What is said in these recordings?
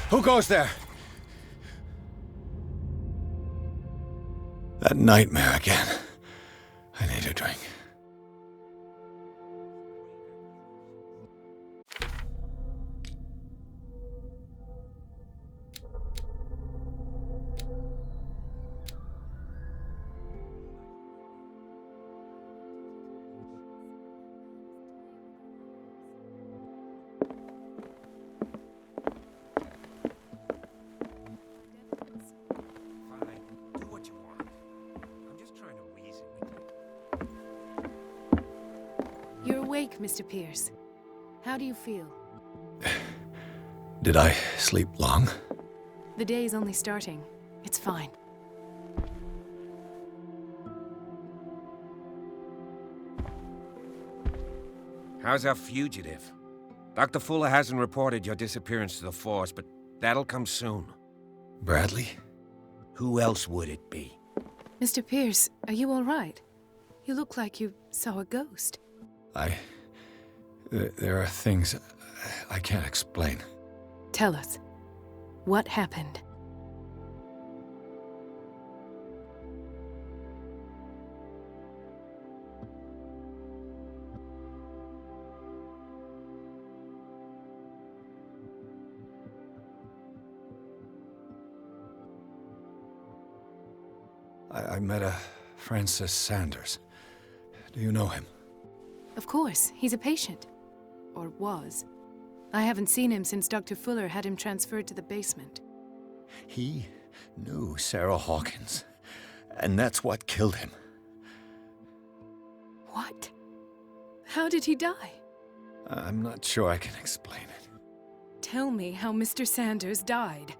Who goes there? That nightmare again. I need a drink. You're awake, Mr. Pierce. How do you feel? Did I sleep long? The day's only starting. It's fine. How's our fugitive? Dr. Fuller hasn't reported your disappearance to the force, but that'll come soon. Bradley? Who else would it be? Mr. Pierce, are you all right? You look like you saw a ghost. There are things I can't explain. Tell us. What happened? I met a Francis Sanders. Do you know him? Of course, he's a patient. Or was. I haven't seen him since Dr. Fuller had him transferred to the basement. He knew Sarah Hawkins, and that's what killed him. What? How did he die? I'm not sure I can explain it. Tell me how Mr. Sanders died.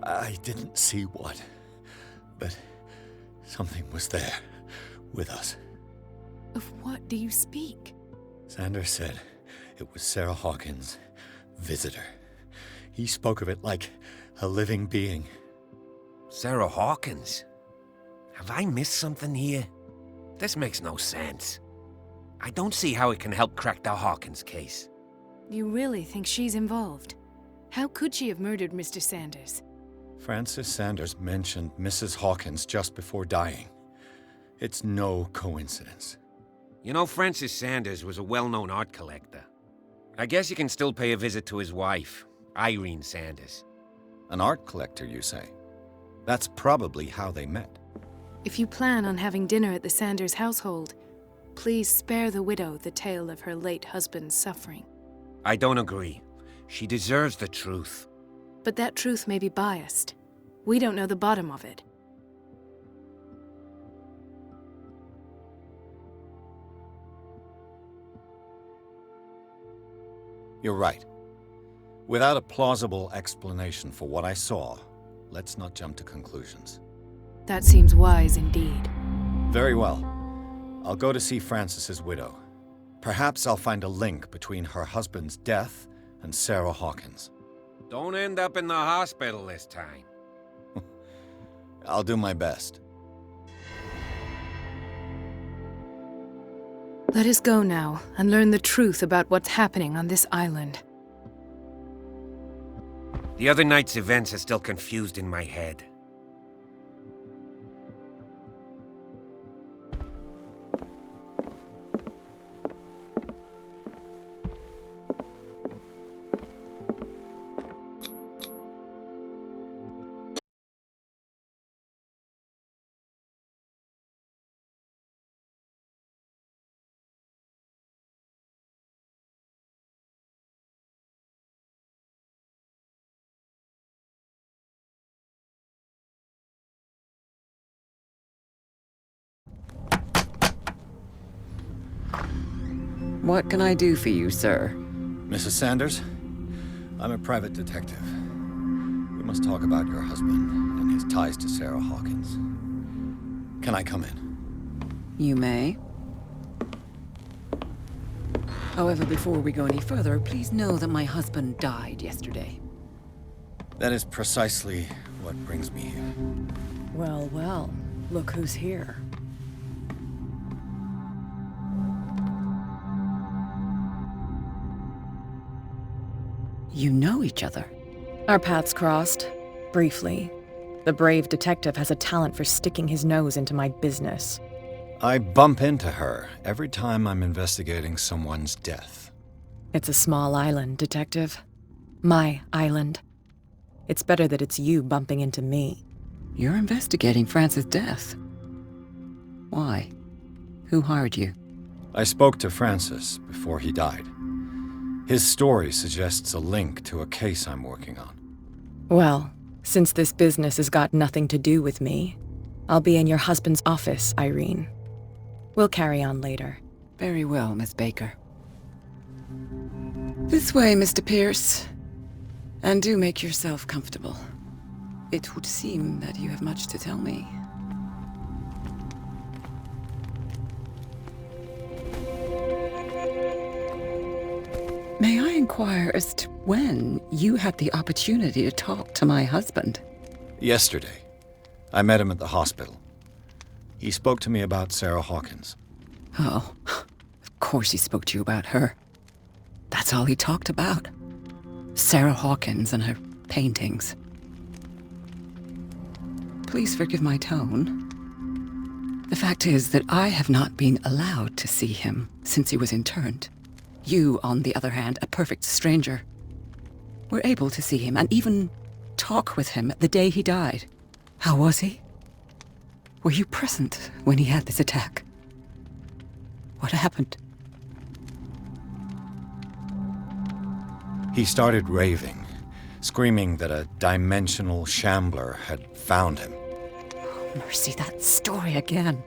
I didn't see what, but something was there, with us. Of what do you speak? Sanders said it was Sarah Hawkins' visitor. He spoke of it like a living being. Sarah Hawkins? Have I missed something here? This makes no sense. I don't see how it can help crack the Hawkins case. You really think she's involved? How could she have murdered Mr. Sanders? Francis Sanders mentioned Mrs. Hawkins just before dying. It's no coincidence. You know, Francis Sanders was a well-known art collector. I guess you can still pay a visit to his wife, Irene Sanders. An art collector, you say? That's probably how they met. If you plan on having dinner at the Sanders household, please spare the widow the tale of her late husband's suffering. I don't agree. She deserves the truth. But that truth may be biased. We don't know the bottom of it. You're right. Without a plausible explanation for what I saw, let's not jump to conclusions. That seems wise indeed. Very well. I'll go to see Francis's widow. Perhaps I'll find a link between her husband's death and Sarah Hawkins. Don't end up in the hospital this time. I'll do my best. Let us go now and learn the truth about what's happening on this island. The other night's events are still confused in my head. What can I do for you, sir? Mrs. Sanders, I'm a private detective. We must talk about your husband and his ties to Sarah Hawkins. Can I come in? You may. However, before we go any further, please know that my husband died yesterday. That is precisely what brings me here. Well, well, look who's here. You know each other. Our paths crossed, briefly. The brave detective has a talent for sticking his nose into my business. I bump into her every time I'm investigating someone's death. It's a small island, Detective. My island. It's better that it's you bumping into me. You're investigating Francis' death. Why? Who hired you? I spoke to Francis before he died. His story suggests a link to a case I'm working on. Well, since this business has got nothing to do with me, I'll be in your husband's office, Irene. We'll carry on later. Very well, Miss Baker. This way, Mr. Pierce. And do make yourself comfortable. It would seem that you have much to tell me. May I inquire as to when you had the opportunity to talk to my husband? Yesterday, I met him at the hospital. He spoke to me about Sarah Hawkins. Oh, of course he spoke to you about her. That's all he talked about. Sarah Hawkins and her paintings. Please forgive my tone. The fact is that I have not been allowed to see him since he was interned. You, on the other hand, a perfect stranger, were able to see him and even talk with him the day he died. How was he? Were you present when he had this attack? What happened? He started raving, screaming that a dimensional shambler had found him. Oh, mercy, that story again.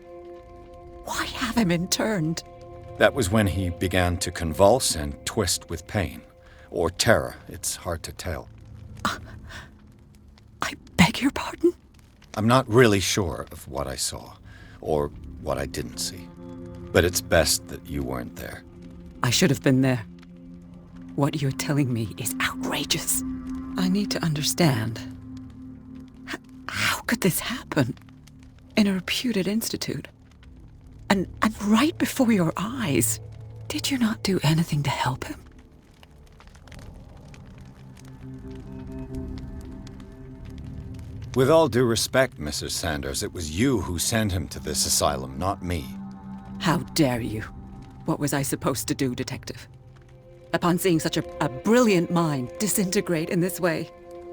Why have him interned? That was when he began to convulse and twist with pain. Or terror, it's hard to tell. I beg your pardon? I'm not really sure of what I saw, or what I didn't see. But it's best that you weren't there. I should have been there. What you're telling me is outrageous. I need to understand. How could this happen? In a reputed institute? And right before your eyes? Did you not do anything to help him? With all due respect, Mrs. Sanders, it was you who sent him to this asylum, not me. How dare you? What was I supposed to do, Detective? Upon seeing such a brilliant mind disintegrate in this way,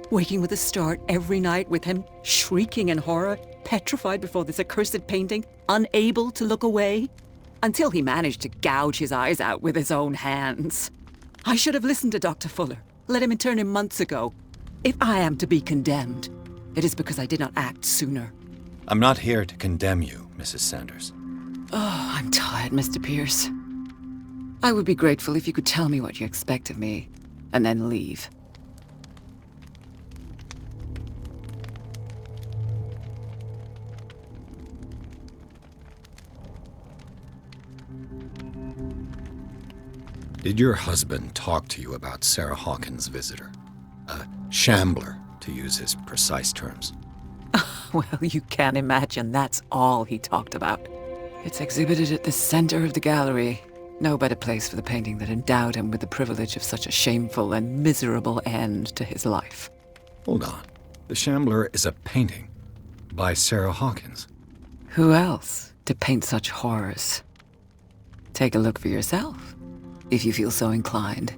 waking with a start every night with him shrieking in horror, petrified before this accursed painting, unable to look away, until he managed to gouge his eyes out with his own hands. I should have listened to Dr. Fuller, let him intern him months ago. If I am to be condemned, it is because I did not act sooner. I'm not here to condemn you, Mrs. Sanders. Oh, I'm tired, Mr. Pierce. I would be grateful if you could tell me what you expect of me, and then leave. Did your husband talk to you about Sarah Hawkins' visitor? A shambler, to use his precise terms. Well, you can imagine that's all he talked about. It's exhibited at the center of the gallery. No better place for the painting that endowed him with the privilege of such a shameful and miserable end to his life. Hold on. The Shambler is a painting by Sarah Hawkins. Who else to paint such horrors? Take a look for yourself, if you feel so inclined.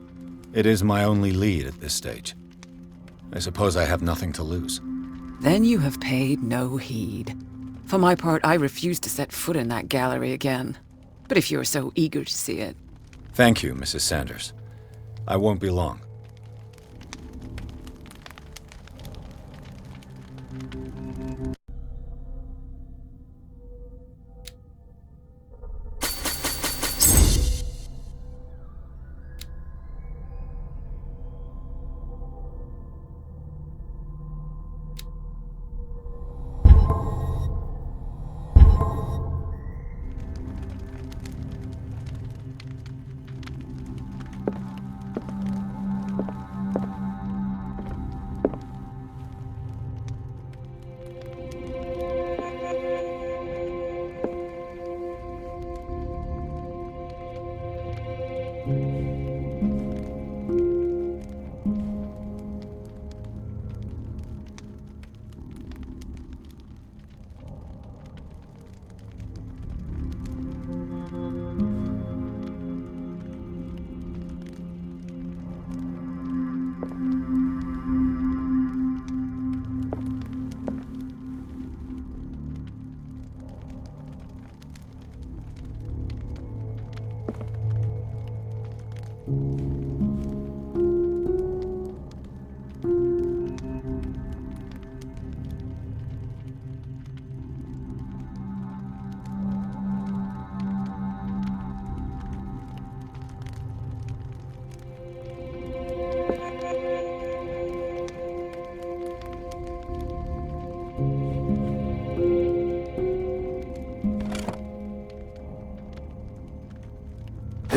It is my only lead at this stage. I suppose I have nothing to lose. Then you have paid no heed. For my part, I refuse to set foot in that gallery again. But if you're so eager to see it... Thank you, Mrs. Sanders. I won't be long.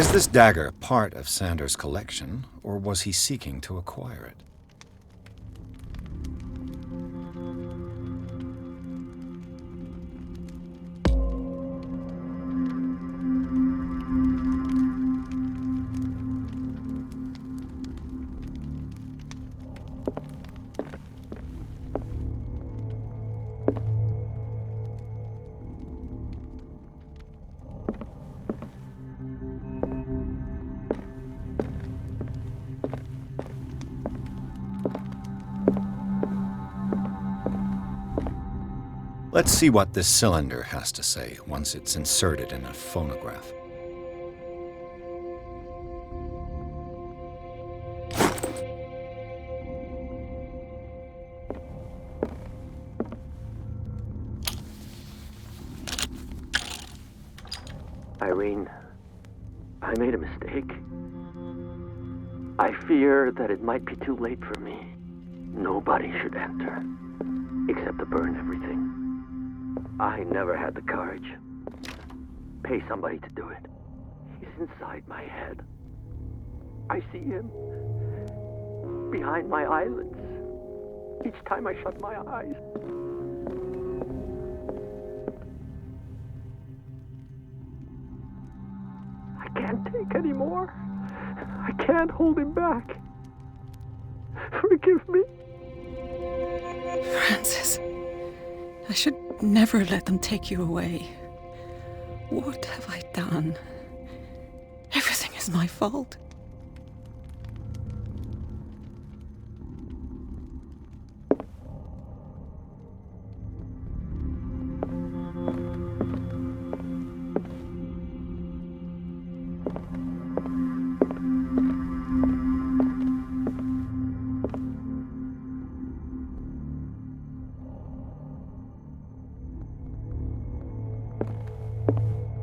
Was this dagger part of Sanders' collection, or was he seeking to acquire it? Let's see what this cylinder has to say once it's inserted in a phonograph. Irene, I made a mistake. I fear that it might be too late for me. Nobody should enter, except to burn everything. I never had the courage. Pay somebody to do it. He's inside my head. I see him behind my eyelids each time I shut my eyes. I can't take any more. I can't hold him back. Forgive me. Francis, I should never let them take you away. What have I done? Everything is my fault.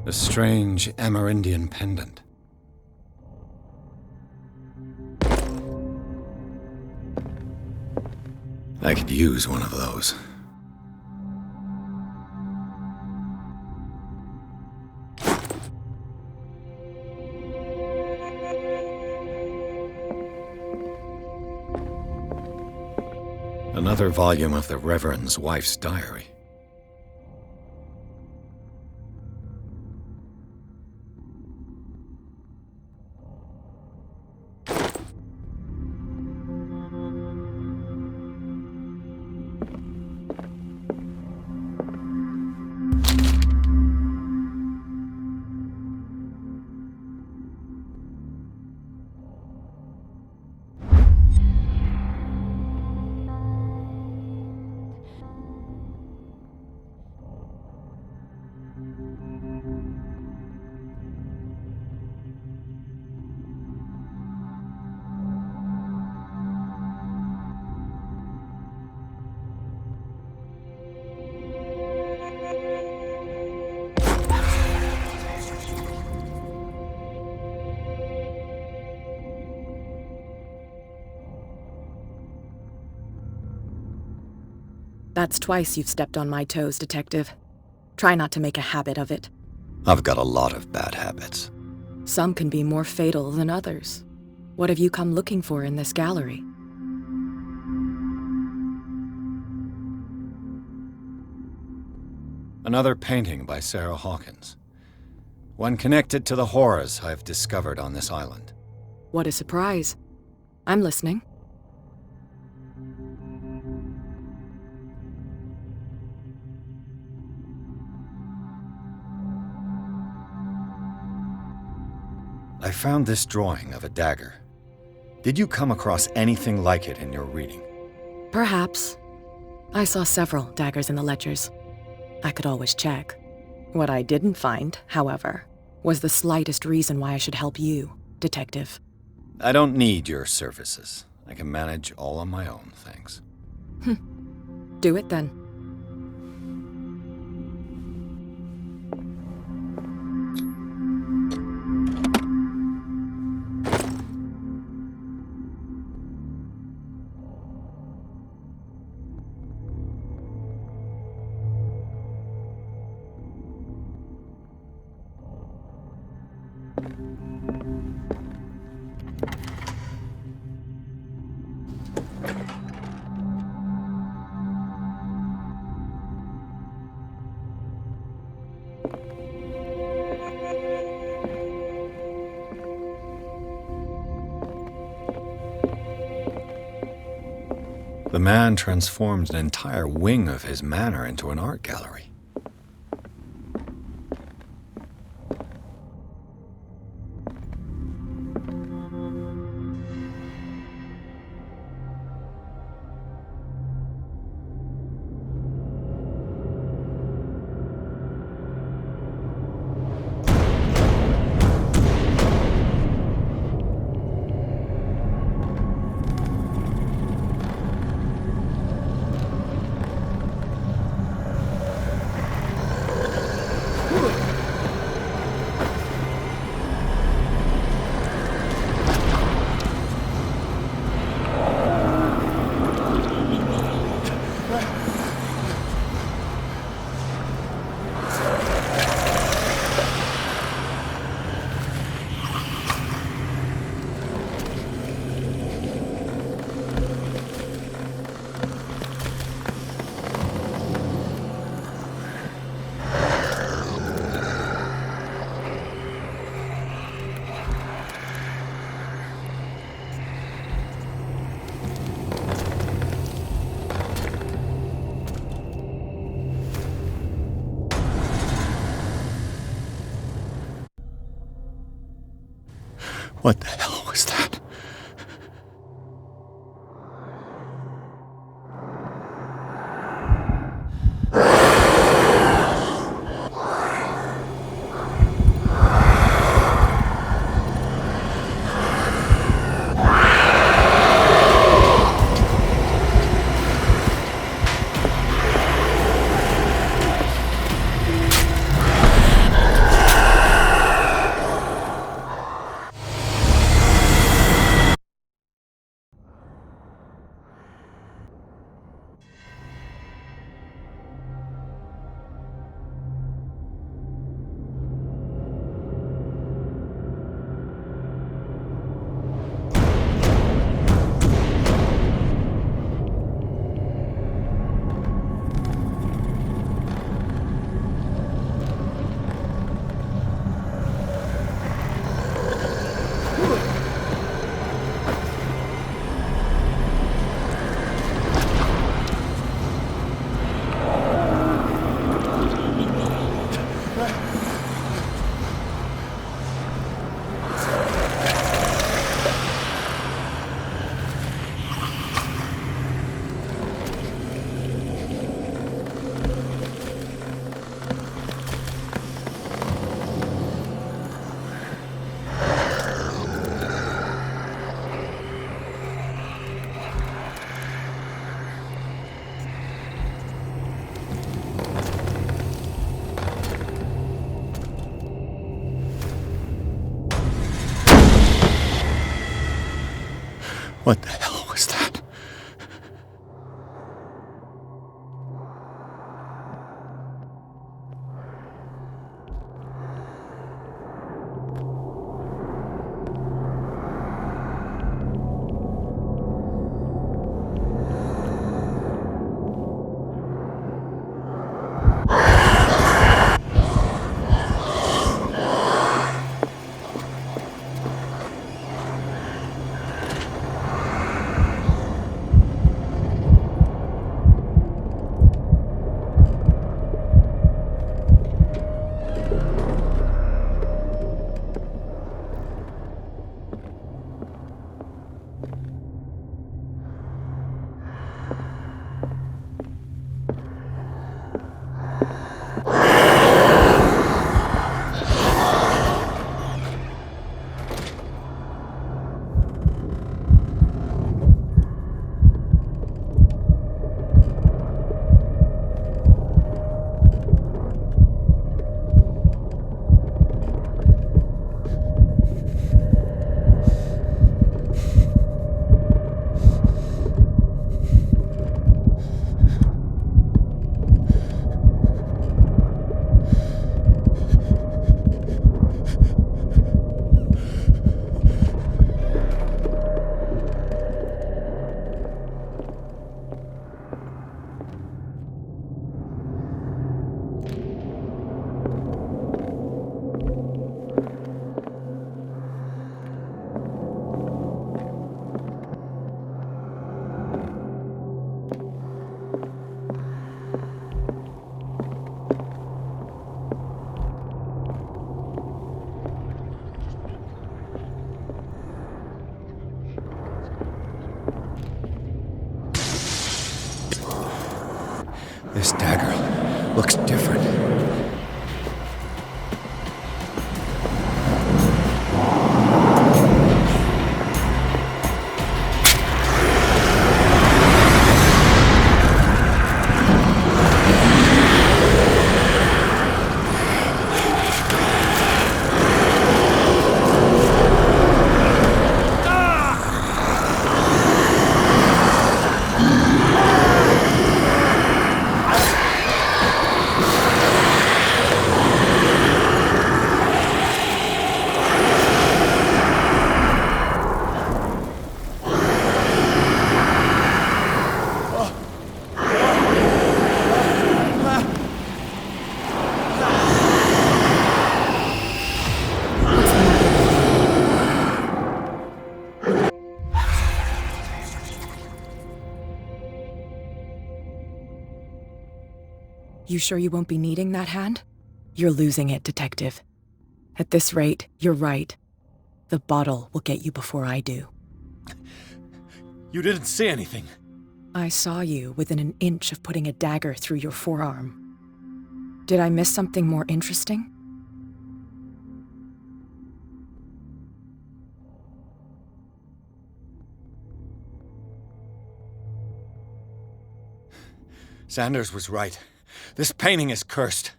A strange Amerindian pendant. I could use one of those. Another volume of the Reverend's wife's diary. That's twice you've stepped on my toes, Detective. Try not to make a habit of it. I've got a lot of bad habits. Some can be more fatal than others. What have you come looking for in this gallery? Another painting by Sarah Hawkins. One connected to the horrors I've discovered on this island. What a surprise. I'm listening. I found this drawing of a dagger. Did you come across anything like it in your reading? Perhaps. I saw several daggers in the ledgers. I could always check. What I didn't find, however, was the slightest reason why I should help you, Detective. I don't need your services. I can manage all on my own, thanks. Do it then. The man transforms an entire wing of his manor into an art gallery. What the hell was that? What the hell was that? This dagger looks different. You sure you won't be needing that hand? You're losing it, Detective. At this rate, you're right. The bottle will get you before I do. You didn't see anything. I saw you within an inch of putting a dagger through your forearm. Did I miss something more interesting? Sanders was right. This painting is cursed.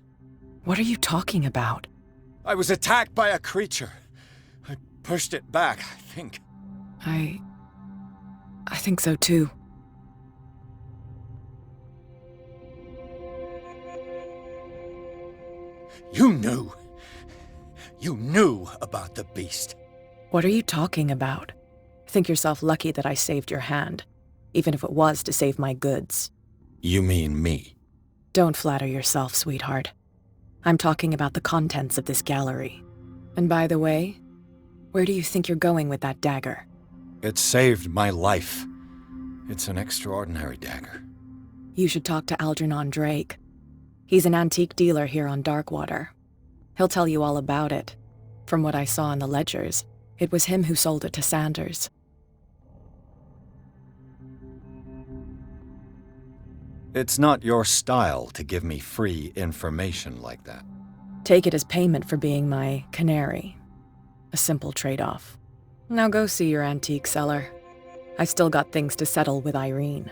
What are you talking about? I was attacked by a creature. I pushed it back, I think. I think so too. You knew. You knew about the beast. What are you talking about? Think yourself lucky that I saved your hand, even if it was to save my goods. You mean me? Don't flatter yourself, sweetheart. I'm talking about the contents of this gallery. And by the way, where do you think you're going with that dagger? It saved my life. It's an extraordinary dagger. You should talk to Algernon Drake. He's an antique dealer here on Darkwater. He'll tell you all about it. From what I saw in the ledgers, it was him who sold it to Sanders. It's not your style to give me free information like that. Take it as payment for being my canary. A simple trade-off. Now go see your antique seller. I've still got things to settle with Irene.